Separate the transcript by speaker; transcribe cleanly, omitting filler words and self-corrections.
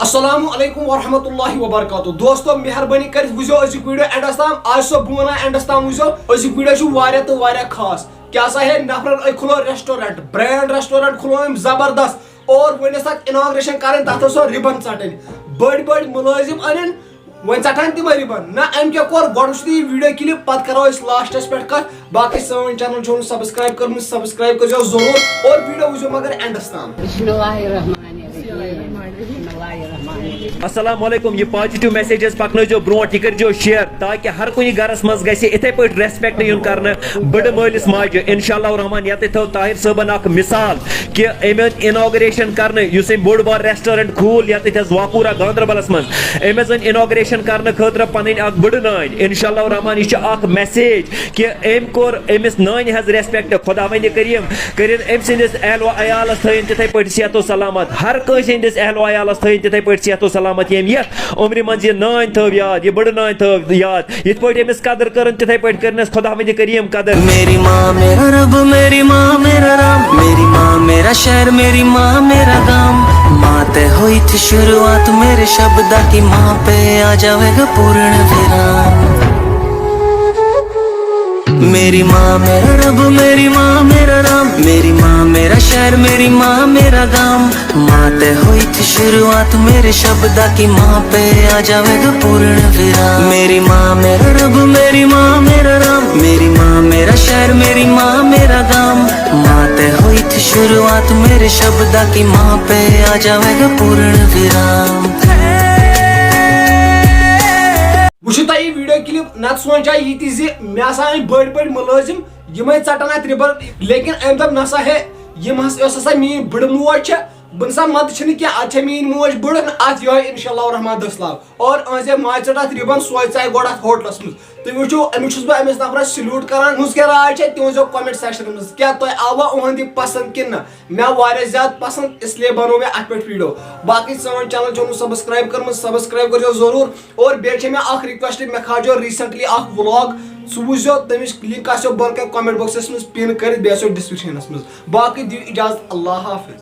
Speaker 1: السلام علیکم ورحمۃ اللہ وبرکاتہ دوستو مہربانی کر وزو ازیک ویڈیو اینڈس تام آج سو بہ ونان اینڈس تام وزو ازیک ویڈیو واریاہ تو واریاہ خاص کیا سا ہے نفرن کھلو ریسٹورنٹ برینڈ ریسٹورنٹ کھلو زبردست اور ونس تک اناگریشن کریں تک سو ربن ژٹن بڑی بڑی ملازم ان ون ژٹان تم ربن نہ ام کیا کور گۄڈٕ وٕچھو یہ ویڈیو کلپ پتہ کرو أسۍ لاسٹس پٮ۪ٹھ کتھ باقی سٲنۍ چینل چھو سبسکرائب کرمت سبسکرائب کٔرزیو ضروٗر اور ویڈیو وٕچھو مگر اینڈس تام
Speaker 2: السلام علیکم یہ پازیٹیو میسیجز پکنو برو یہ کرو شیئر تاکہ ہر کن گھرس مز گھِ اتھے پہ ریسپیکٹ یون کر بڑ مالس ماجہ انشاء اللہ رحمان یت تھو طاہر صٲبن اخ مثال کہ ام اناگریشن کرنے اس بوڑ بار ریسٹورنٹ کھول یت واپورہ گاندربلس مز ام اناگریشن کرنے خاطر پن اخ بڑ نان انشاء اللہ رحمان یہ اخ میسیج کہ ام کور امس نان ہز ریسپیکٹ خدا ون کریم کرن ام سندس اہل و عیالس تھین تتھے پہ صحت و سلامت ہر کنس ہندس اہل و عیالس تھین تتھے پہ صحت و سلامت یم یت عمر من یہ نان تھو یاد یہ بڑ نان تھو یاد یت پہ امس قدر کرن تتھے پہ کرنس خدا ون کریم قدر
Speaker 3: میری ماں میرا رب میری ماں میرا رام میری ماں میرا شہر میری ماں میرا گام ماں تے ہوئی تھی شروعات میرے شبدا کی ماں پہ آ جاوے گا پورن ویران میری ماں میرا رب میری ماں میرا رام میری ماں میرا شہر میری ماں میرا گام ماں تے ہوئی تھی شروعات میرے شبدا کی ماں پہ آ جاوے گا پورن ویران میری ماں میرا رب میری ماں میرا رام میری ماں میرا شہر میری ماں میرا گام ماں تے ہوئی تھی شروعات میرے شبدا کی ماں پہ آ جاوے گا پورن ویران
Speaker 1: وچھو تہ یہ ویڈیو کلپ نت سوچا یہ زی مے ہسا ان بڑ بڑ ملازم یمے ژٹان ات ربن لیکن ام دپ نسا ہے یم ہسا مین بڑ موج چھ بہ نسا مت چھنہ کی ات مین موج بڑ ات یہ انشاء اللہ الرحمن 10 لاکھ اور انزے ماج ژٹ ات ربن سوے ژاے گۄڈٕ ات ہوٹلس مز تُہۍ وٕچھو امیُک چھُس بہٕ أمِس نفرس سلوٗٹ کران تُہنٛز کیٛاہ راے چھےٚ تہِ ؤنۍزیو کومنٹ سیکشن منٛز کیٛاہ تۄہہِ آوا یِہُنٛد یہِ پسنٛد کِنہٕ نہ مےٚ واریاہ زیادٕ پسنٛد اسلیے بنوو مےٚ اتھ پٮ۪ٹھ ویٖڈیو باقٕے سٲنۍ چینل چھو نہٕ سبسکرایب کٔرمٕژ سبسکرایب کٔرزیو ضروٗر اور بیٚیہِ چھےٚ مےٚ اکھ رِکویسٹ مےٚ کھالزیو ریٖسنٹلی اکھ ولاگ سُہ وٕچھزیو تمِچ لِنک آسیو بۄن کَنہِ کومنٹ بۄکسس منٛز پِن کٔرِتھ بیٚیہِ آسیو ڈسکرپشنس منٛز باقٕے دِیِو اِجازت اللہ حافظ